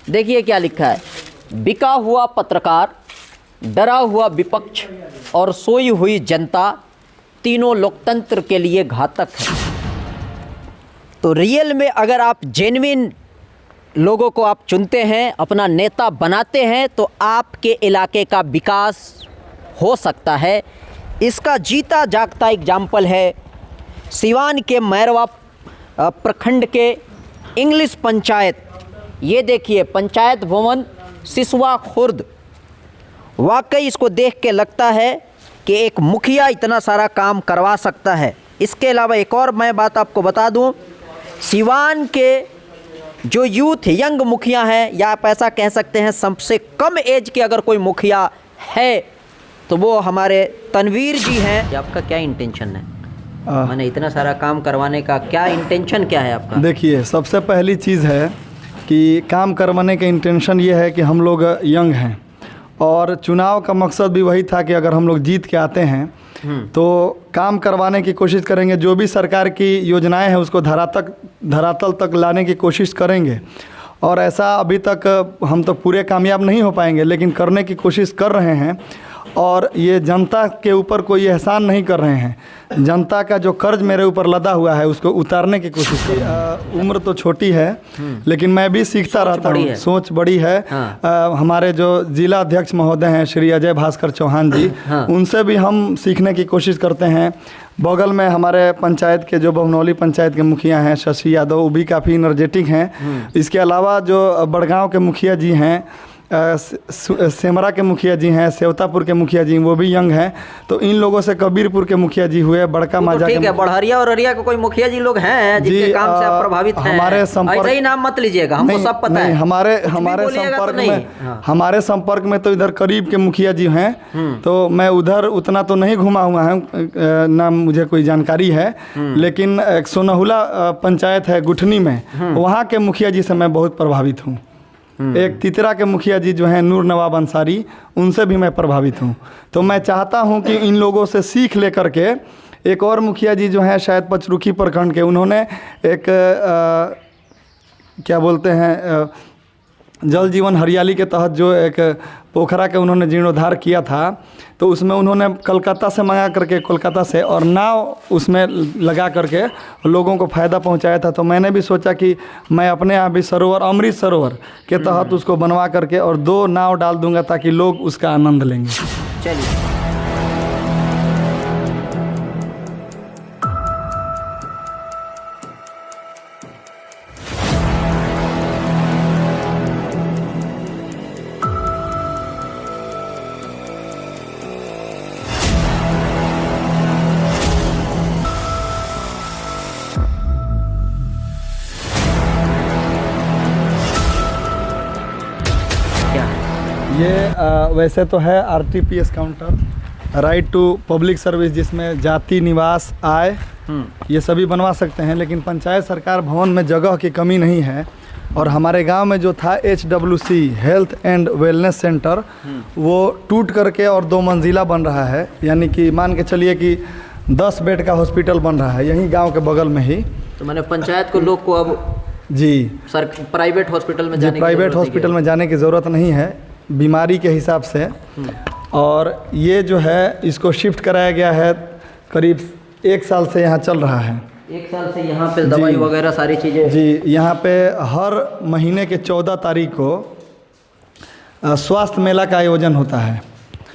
देखिए क्या लिखा है, बिका हुआ पत्रकार, डरा हुआ विपक्ष और सोई हुई जनता, तीनों लोकतंत्र के लिए घातक है। तो रियल में अगर आप जेन्युइन लोगों को आप चुनते हैं, अपना नेता बनाते हैं, तो आपके इलाके का विकास हो सकता है। इसका जीता जागता एग्जाम्पल है सिवान के मैरवा प्रखंड के इंग्लिश पंचायत। ये देखिए पंचायत भवन सिसवा खुर्द। वाकई इसको देख के लगता है कि एक मुखिया इतना सारा काम करवा सकता है। इसके अलावा एक और मैं बात आपको बता दूं, सिवान के जो यूथ यंग मुखिया हैं, या आप ऐसा कह सकते हैं सबसे कम एज के अगर कोई मुखिया है तो वो हमारे तनवीर जी हैं। आपका क्या इंटेंशन है, मैंने इतना सारा काम करवाने का क्या इंटेंशन क्या है आपका? देखिए, सबसे पहली चीज़ है कि काम करवाने का इंटेंशन ये है कि हम लोग यंग हैं और चुनाव का मकसद भी वही था कि अगर हम लोग जीत के आते हैं तो काम करवाने की कोशिश करेंगे। जो भी सरकार की योजनाएं हैं उसको धरातल तक लाने की कोशिश करेंगे। और ऐसा अभी तक हम तो पूरे कामयाब नहीं हो पाएंगे, लेकिन करने की कोशिश कर रहे हैं। और ये जनता के ऊपर कोई एहसान नहीं कर रहे हैं। जनता का जो कर्ज मेरे ऊपर लदा हुआ है उसको उतारने की कोशिश की। उम्र तो छोटी है लेकिन मैं भी सीखता रहता हूँ। सोच बड़ी है। हमारे जो जिला अध्यक्ष महोदय हैं श्री अजय भास्कर चौहान जी, उनसे भी हम सीखने की कोशिश करते हैं। बगल में हमारे पंचायत के जो बभनौली पंचायत के मुखिया हैं शशि यादव, वो भी काफ़ी एनर्जेटिक हैं। इसके अलावा जो बड़गांव के मुखिया जी हैं, सेमरा के मुखिया जी हैं, सेवतापुर के मुखिया जी वो भी यंग हैं। तो इन लोगों से कबीरपुर के मुखिया जी हुए, बड़का माजा ठीक है, बढ़हरिया और अरिया के कोई मुखिया जी लोग हैं जिनके काम से आप प्रभावित हैं। हमारे संपर्क, ऐसा ही नाम मत लीजिएगा, हमको सब पता है। हमारे संपर्क में तो इधर करीब के मुखिया जी हैं। तो मैं उधर उतना तो नहीं घुमा हुआ हूँ, ना मुझे कोई जानकारी है। लेकिन एक सोनहुला पंचायत है गुठनी में, वहाँ के मुखिया जी से मैं बहुत प्रभावित हूँ। एक तितरा के मुखिया जी जो हैं नूर नवाब अंसारी, उनसे भी मैं प्रभावित हूँ। तो मैं चाहता हूँ कि इन लोगों से सीख लेकर के एक और मुखिया जी जो हैं शायद पचरुखी प्रखंड के, उन्होंने एक क्या बोलते हैं जल जीवन हरियाली के तहत जो एक पोखरा के उन्होंने जीर्णोद्धार किया था, तो उसमें उन्होंने कलकत्ता से मंगा करके, कोलकाता से, और नाव उसमें लगा करके लोगों को फ़ायदा पहुंचाया था। तो मैंने भी सोचा कि मैं अपने यहाँ भी सरोवर, अमृत सरोवर के तहत उसको बनवा करके और 2 नाव डाल दूंगा ताकि लोग उसका आनंद लेंगे। चलिए, ये वैसे तो है RTPS counter, right to public service, जिसमें जाति, निवास, आय ये सभी बनवा सकते हैं। लेकिन पंचायत सरकार भवन में जगह की कमी नहीं है। और हमारे गांव में जो था HWC health and wellness centre, वो टूट करके और 2 मंजिला बन रहा है। यानी कि मान के चलिए कि 10 बेड का हॉस्पिटल बन रहा है यहीं गाँव के बगल में ही। तो मैंने पंचायत को लोग को अब जी सर प्राइवेट हॉस्पिटल में जाने की ज़रूरत नहीं है बीमारी के हिसाब से। और ये जो है इसको शिफ्ट कराया गया है, करीब 1 साल से यहाँ चल रहा है। 1 साल से यहाँ पे दवाई वगैरह सारी चीज़ें जी। यहाँ पे हर महीने के 14 तारीख को स्वास्थ्य मेला का आयोजन होता है।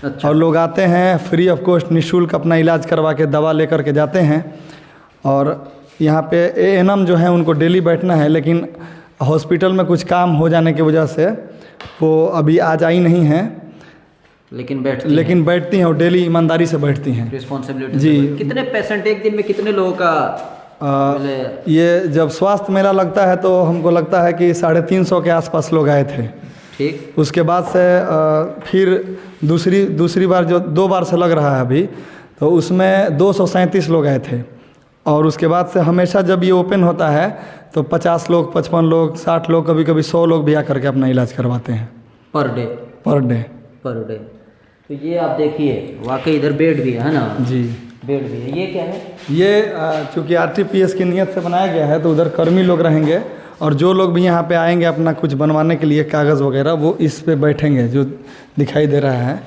अच्छा। और लोग आते हैं फ्री ऑफ कॉस्ट, निःशुल्क अपना इलाज करवा के दवा लेकर के जाते हैं। और यहाँ पे ANM जो है उनको डेली बैठना है, लेकिन हॉस्पिटल में कुछ काम हो जाने की वजह से वो अभी आज आई नहीं है, लेकिन बैठती हैं और डेली ईमानदारी से बैठती हैं, रिस्पॉन्सिबिलिटी जी। कितने पेशेंट एक दिन में, कितने लोगों का ये जब स्वास्थ्य मेला लगता है तो हमको लगता है कि 350 के आसपास लोग आए थे। ठीक। उसके बाद से फिर दूसरी बार जो 2 बार से लग रहा है अभी, तो उसमें 237 लोग आए थे। और उसके बाद से हमेशा जब ये ओपन होता है तो 50 लोग, 55 लोग, 60 लोग, कभी कभी 100 लोग भी आ करके अपना इलाज करवाते हैं पर डे। तो ये आप देखिए वाकई इधर बेड भी है ना जी, बेड भी है। ये क्या है? ये चूँकि RTPS की नीयत से बनाया गया है तो उधर कर्मी लोग रहेंगे और जो लोग भी यहाँ पे आएंगे अपना कुछ बनवाने के लिए कागज़ वगैरह, वो इस पे बैठेंगे, जो दिखाई दे रहा है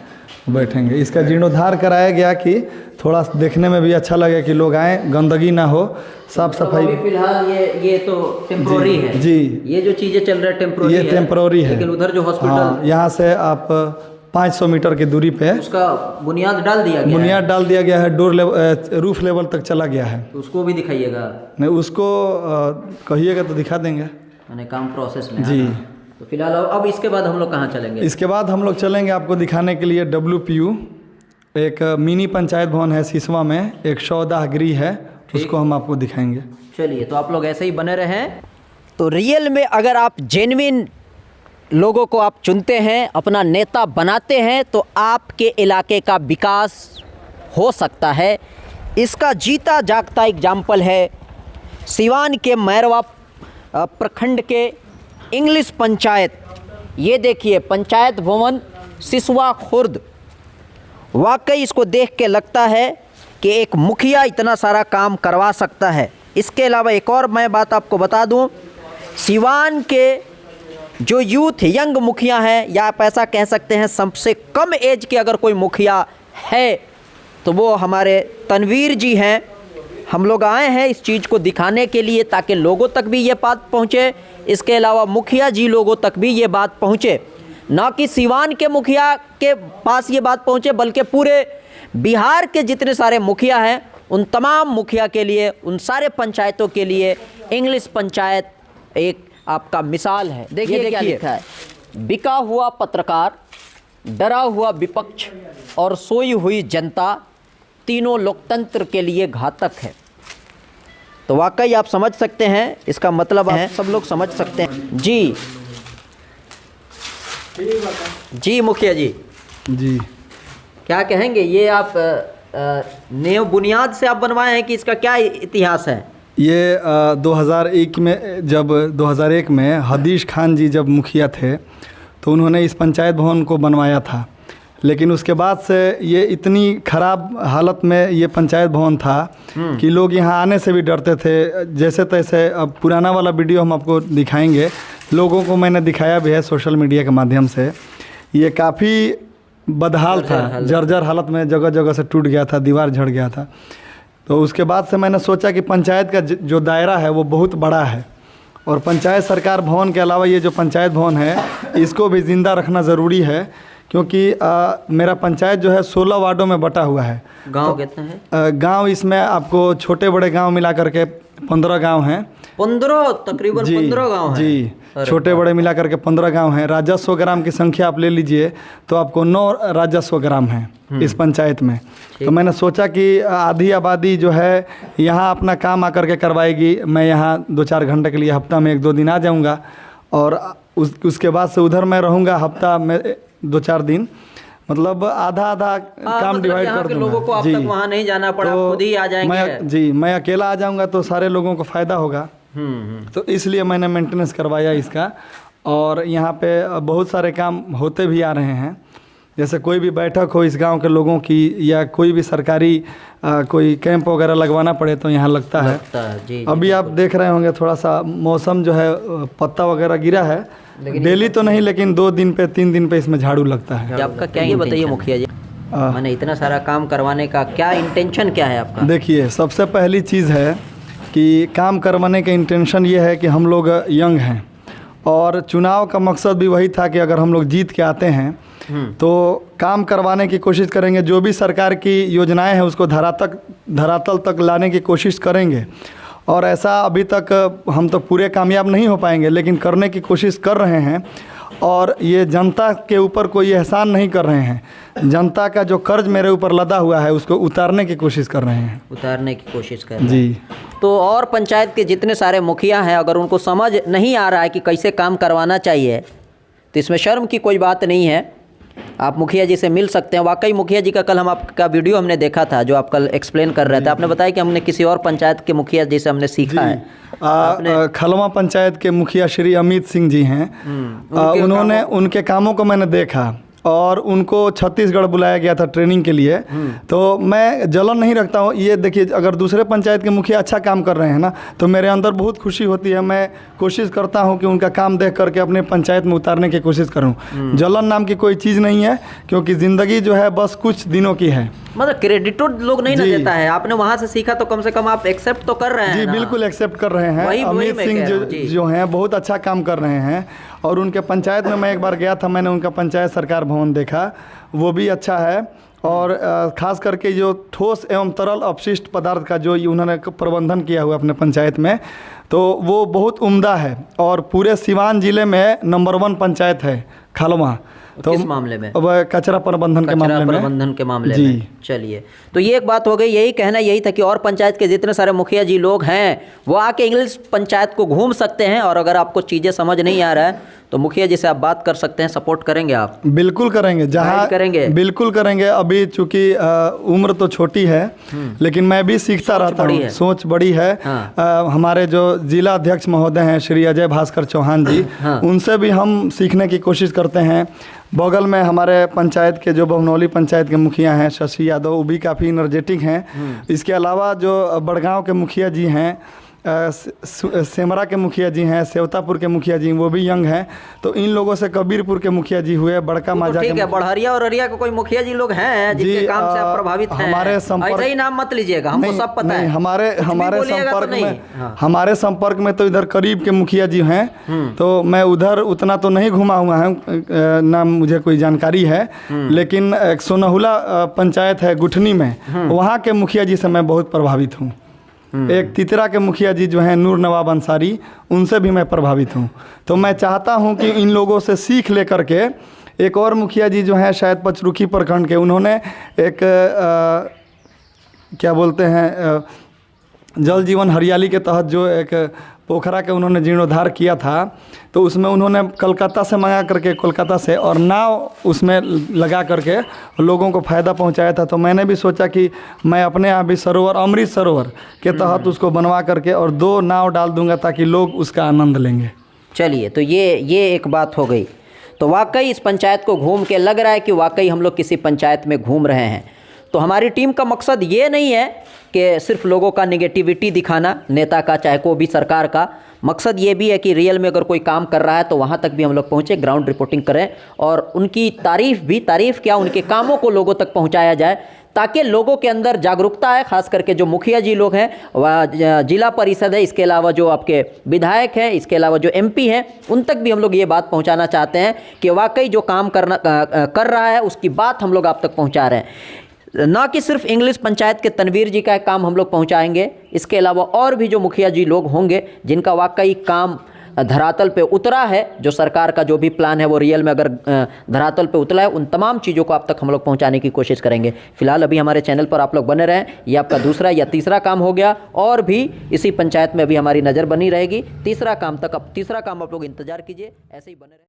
बैठेंगे। इसका जीर्णोद्धार कराया गया कि थोड़ा देखने में भी अच्छा लगे, कि लोग आएँ, गंदगी ना हो, साफ सफाई। अभी फिलहाल ये तो टेम्प्रोरी है जी, ये जो चीज़ें चल रहा है टेम्प्रोरी ये टेम्प्रोरी है। लेकिन उधर जो हाँ, हॉस्पिटल यहाँ से आप 500 मीटर की दूरी पे उसका बुनियाद डाल दिया गया बुनियाद डाल दिया गया है, डोर लेवल, रूफ लेवल तक चला गया है। तो उसको भी दिखाइएगा। नहीं, उसको कहिएगा तो दिखा देंगे। मैंने काम प्रोसेस में जी। तो फिलहाल अब इसके बाद हम लोग कहाँ चलेंगे? इसके बाद हम लोग चलेंगे आपको दिखाने के लिए WPU, एक मिनी पंचायत भवन है सिसवा में, एक सौदा गृह है, उसको हम आपको दिखाएंगे। चलिए, तो आप लोग ऐसे ही बने रहें। तो रियल में अगर आप जेन्युइन लोगों को आप चुनते हैं, अपना नेता बनाते हैं, तो आपके इलाके का विकास हो सकता है। इसका जीता जागता एग्जाम्पल है सिवान के मैरवा प्रखंड के इंग्लिश पंचायत। ये देखिए, पंचायत भवन सिसवा खुर्द। वाकई इसको देख के लगता है कि एक मुखिया इतना सारा काम करवा सकता है। इसके अलावा एक और मैं बात आपको बता दूं, सिवान के जो यूथ यंग मुखिया हैं, या आप ऐसा कह सकते हैं सबसे कम एज के अगर कोई मुखिया है तो वो हमारे तनवीर जी हैं। हम लोग आए हैं इस चीज़ को दिखाने के लिए ताकि लोगों तक भी ये बात पहुँचे, इसके अलावा मुखिया जी लोगों तक भी ये बात पहुँचे, ना कि सिवान के मुखिया के पास ये बात पहुँचे, बल्कि पूरे बिहार के जितने सारे मुखिया हैं उन तमाम मुखिया के लिए, उन सारे पंचायतों के लिए इंग्लिश पंचायत एक आपका मिसाल है। देखिए क्या लिखा है, बिका हुआ पत्रकार, डरा हुआ विपक्ष और सोई हुई जनता, तीनों लोकतंत्र के लिए घातक है। तो वाकई आप समझ सकते हैं इसका मतलब है, सब लोग समझ सकते हैं। जी जी मुखिया जी, जी क्या कहेंगे? ये आप नेव बुनियाद से आप बनवाए हैं कि इसका क्या इतिहास है? ये 2001 में, जब 2001 में हदीश खान जी जब मुखिया थे तो उन्होंने इस पंचायत भवन को बनवाया था। लेकिन उसके बाद से ये इतनी ख़राब हालत में ये पंचायत भवन था कि लोग यहाँ आने से भी डरते थे। जैसे तैसे, अब पुराना वाला वीडियो हम आपको दिखाएंगे, लोगों को मैंने दिखाया भी है सोशल मीडिया के माध्यम से। ये काफ़ी बदहाल था, जर्जर हालत में, जगह जगह से टूट गया था, दीवार झड़ गया था। तो उसके बाद से मैंने सोचा कि पंचायत का जो दायरा है वो बहुत बड़ा है, और पंचायत सरकार भवन के अलावा ये जो पंचायत भवन है इसको भी ज़िंदा रखना ज़रूरी है, क्योंकि मेरा पंचायत जो है 16 वार्डों में बटा हुआ है। गांव कितने हैं? गांव इसमें आपको छोटे बड़े गांव मिला करके 15 गांव हैं। 15 तकरीबन 15 गांव हैं। जी, छोटे बड़े मिला करके 15 गांव हैं। राजस्व ग्राम की संख्या आप ले लीजिए तो आपको 9 राजस्व ग्राम हैं इस पंचायत में। तो मैंने सोचा कि आधी आबादी जो है यहाँ अपना काम आकर के करवाएगी, मैं यहाँ 2-4 घंटे के लिए हफ्ता में 1-2 दिन आ जाऊँगा, और उसके बाद से उधर मैं रहूँगा हफ्ता में 2-4 दिन, मतलब आधा आधा काम डिवाइड कर दूँगा। लोगों को अब तक वहाँ नहीं जाना पड़ा, खुद ही आ जाएंगे। मैं अकेला आ जाऊँगा तो सारे लोगों को फ़ायदा होगा। तो इसलिए मैंने मेंटेनेंस करवाया इसका। और यहाँ पे बहुत सारे काम होते भी आ रहे हैं, जैसे कोई भी बैठक हो इस गांव के लोगों की, या कोई भी सरकारी कोई कैंप वगैरह लगवाना पड़े तो यहाँ लगता है। जी, अभी आप देख रहे होंगे थोड़ा सा मौसम जो है, पत्ता वगैरह गिरा है, डेली तो नहीं लेकिन 2 दिन पे 3 दिन पे इसमें झाड़ू लगता है। आपका क्या, ये बताइए मुखिया जी, मैंने इतना सारा काम करवाने का क्या इंटेंशन क्या है आपका? देखिए, सबसे पहली चीज़ है कि काम करवाने का इंटेंशन ये है कि हम लोग यंग हैं, और चुनाव का मकसद भी वही था कि अगर हम लोग जीत के आते हैं तो काम करवाने की कोशिश करेंगे, जो भी सरकार की योजनाएं हैं उसको धरातल तक लाने की कोशिश करेंगे। और ऐसा अभी तक हम तो पूरे कामयाब नहीं हो पाएंगे, लेकिन करने की कोशिश कर रहे हैं। और ये जनता के ऊपर कोई एहसान नहीं कर रहे हैं, जनता का जो कर्ज मेरे ऊपर लदा हुआ है उसको उतारने की कोशिश कर रहे हैं। उतारने की कोशिश कर रहे हैं जी। तो और पंचायत के जितने सारे मुखिया हैं, अगर उनको समझ नहीं आ रहा है कि कैसे काम करवाना चाहिए, तो इसमें शर्म की कोई बात नहीं है। आप मुखिया जी से मिल सकते हैं। वाकई मुखिया जी का कल हम आपका वीडियो हमने देखा था, जो आप कल एक्सप्लेन कर रहे थे। आपने बताया कि हमने किसी और पंचायत के मुखिया जी से हमने सीखा है। खलवा पंचायत के मुखिया श्री अमित सिंह जी हैं, उनके कामों को मैंने देखा। और उनको छत्तीसगढ़ बुलाया गया था ट्रेनिंग के लिए। तो मैं जलन नहीं रखता हूँ। ये देखिए, अगर दूसरे पंचायत के मुखिया अच्छा काम कर रहे हैं ना, तो मेरे अंदर बहुत खुशी होती है। मैं कोशिश करता हूँ कि उनका काम देख करके अपने पंचायत में उतारने की कोशिश करूँ। जलन नाम की कोई चीज़ नहीं है, क्योंकि ज़िंदगी जो है बस कुछ दिनों की है। मतलब क्रेडिट लोग नहीं ना देता है, आपने वहाँ से सीखा तो कम से कम आप एक्सेप्ट तो कर रहे हैं जी ना? बिल्कुल एक्सेप्ट कर रहे हैं। अमित सिंह जो हैं बहुत अच्छा काम कर रहे हैं। और उनके पंचायत में मैं एक बार गया था, मैंने उनका पंचायत सरकार भवन देखा, वो भी अच्छा है। और ख़ास करके जो ठोस एवं तरल अपशिष्ट पदार्थ का जो उन्होंने प्रबंधन किया हुआ अपने पंचायत में, तो वो बहुत उम्दा है। और पूरे सिवान ज़िले में नंबर 1 पंचायत है खालवा। तो किस मामले में? अब कचरा प्रबंधन के मामले में। चलिए, तो ये एक बात हो गई। यही कहना यही था कि और पंचायत के जितने सारे मुखिया जी लोग हैं वो आके इंग्लिश पंचायत को घूम सकते हैं, और अगर आपको चीज़ें समझ नहीं आ रहा है तो मुखिया जी से आप बात कर सकते हैं। सपोर्ट करेंगे आप? बिल्कुल करेंगे, जहाँ करेंगे, बिल्कुल करेंगे। अभी चूंकि उम्र तो छोटी है, लेकिन मैं भी सीखता रहता हूँ। सोच बड़ी है। हमारे जो जिला अध्यक्ष महोदय हैं श्री अजय भास्कर चौहान जी, उनसे भी हम सीखने की कोशिश करते हैं। बगल में हमारे पंचायत के जो बहनौली पंचायत के मुखिया हैं शशि यादव, वो भी काफ़ी एनर्जेटिक हैं। इसके अलावा जो बड़गांव के मुखिया जी हैं, सेमरा के मुखिया जी हैं, सेवतापुर के मुखिया जी, वो भी यंग हैं। तो इन लोगों से कबीरपुर के मुखिया जी हुए, बड़का माजा ठीक है। बढ़हरिया और अरिया के कोई मुखिया जी लोग हैं जिनके काम से आप प्रभावित हैं? हमारे संपर्क, ऐसा ही नाम मत लीजिएगा, हमको सब पता है। हमारे संपर्क में तो इधर करीब के मुखिया जी हैं, तो मैं उधर उतना तो नहीं घुमा हुआ हूँ, ना मुझे कोई जानकारी है। लेकिन सोनहुला पंचायत है गुठनी में, वहाँ के मुखिया जी से मैं बहुत प्रभावित हूँ। एक तितरा के मुखिया जी जो हैं नूर नवाब अंसारी, उनसे भी मैं प्रभावित हूँ। तो मैं चाहता हूँ कि इन लोगों से सीख लेकर के एक और मुखिया जी जो हैं शायद पचरुखी प्रखंड के, उन्होंने एक क्या बोलते हैं जल जीवन हरियाली के तहत जो एक पोखरा के उन्होंने जीर्णोद्धार किया था, तो उसमें उन्होंने कलकत्ता से मंगा करके, कोलकाता से, और नाव उसमें लगा करके लोगों को फ़ायदा पहुंचाया था। तो मैंने भी सोचा कि मैं अपने यहाँ भी सरोवर, अमृत सरोवर के तहत उसको बनवा करके और 2 नाव डाल दूंगा ताकि लोग उसका आनंद लेंगे। चलिए, तो ये एक बात हो गई। तो वाकई इस पंचायत को घूम के लग रहा है कि वाकई हम लोग किसी पंचायत में घूम रहे हैं। तो हमारी टीम का मकसद ये नहीं है कि सिर्फ लोगों का निगेटिविटी दिखाना, नेता का चाहे कोई भी सरकार का। मकसद ये भी है कि रियल में अगर कोई काम कर रहा है तो वहाँ तक भी हम लोग पहुँचे, ग्राउंड रिपोर्टिंग करें, और उनकी तारीफ़ क्या, उनके कामों को लोगों तक पहुँचाया जाए, ताकि लोगों के अंदर जागरूकता है। खास करके जो मुखिया जी लोग हैं, वह जिला परिषद है, इसके अलावा जो आपके विधायक हैं, इसके अलावा जो MP हैं, उन तक भी हम लोग ये बात पहुंचाना चाहते हैं कि वाकई जो काम कर रहा है उसकी बात हम लोग आप तक पहुंचा रहे हैं। ना कि सिर्फ इंग्लिश पंचायत के तनवीर जी का काम हम लोग पहुंचाएंगे, इसके अलावा और भी जो मुखिया जी लोग होंगे जिनका वाकई काम धरातल पे उतरा है, जो सरकार का जो भी प्लान है वो रियल में अगर धरातल पे उतरा है, उन तमाम चीज़ों को आप तक हम लोग पहुंचाने की कोशिश करेंगे। फिलहाल अभी हमारे चैनल पर आप लोग बने रहें। ये आपका दूसरा या तीसरा काम हो गया, और भी इसी पंचायत में अभी हमारी नज़र बनी रहेगी। तीसरा काम आप लोग इंतज़ार कीजिए, ऐसे ही बने रहें।